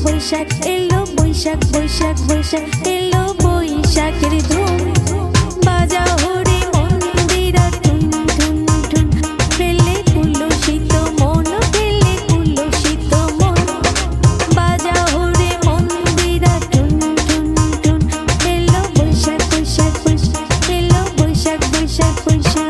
বৈশাখ এলো বৈশাখ বৈশাখ বৈশাখ এলো বৈশাখের ধুম বাজাও রে মন্দিরা টুন টুন টুন ফেলে কুলসিত মন ফেলে কুলসিত মন বাজাও রে মন্দিরা টুন টুন টুন এলো বৈশাখ বৈশাখ বৈশাখ এলো বৈশাখ বৈশাখ বৈশাখ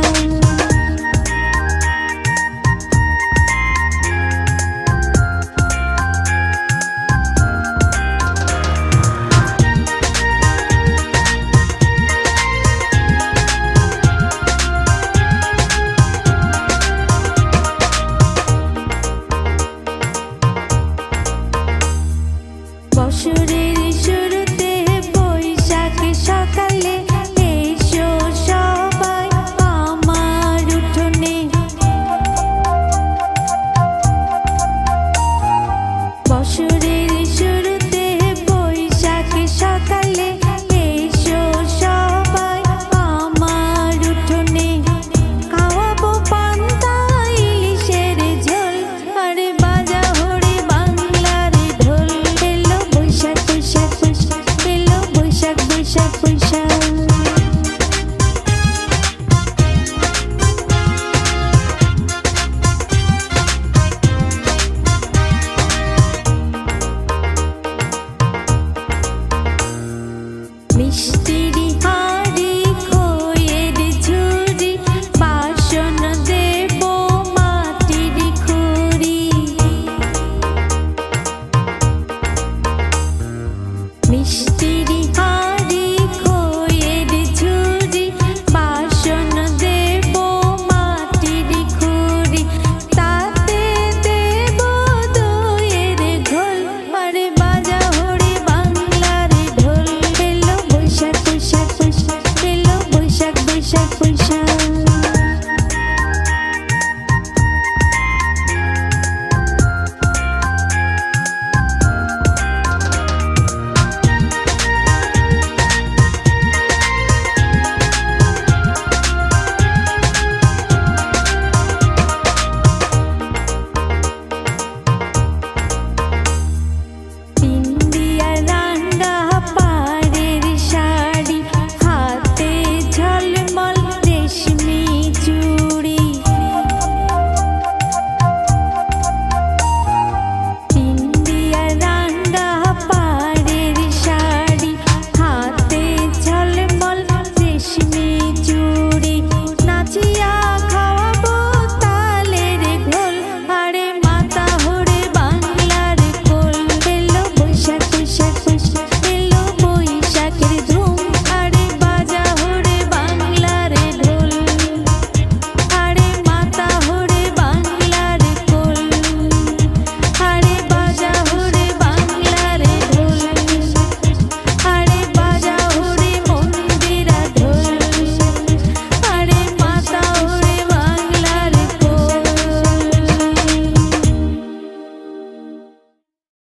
বছরের শুরুতে বৈশাখ সকালে এসো সবাই আমার উঠোনে বছরের শুরুতে বৈশাখ সকালে এসো সবাই আমার উঠোনে খাওয়াবো পান্তা ইলিশের ঝোল আরে বাজাও রে বাংলার ঢোল এলো বৈশাখ বৈশাখ বৈশাখ এলো বৈশাখ বৈশাখ বৈশাখ মিষ্টির হাড়ি খইয়ের ঝুড়ি বাসন দেব মাটির খুঁড়ি মিষ্টির হাড়ি খইয়ের ঝুড়ি বাসন দেব মাটির খুঁড়ি তাতে দেব দইয়ের ঘোল আরে বাজাও রে বাংলার ঢোল এলো বৈশাখ বৈশাখ বৈশাখ এলো বৈশাখ বৈশাখ বৈশাখ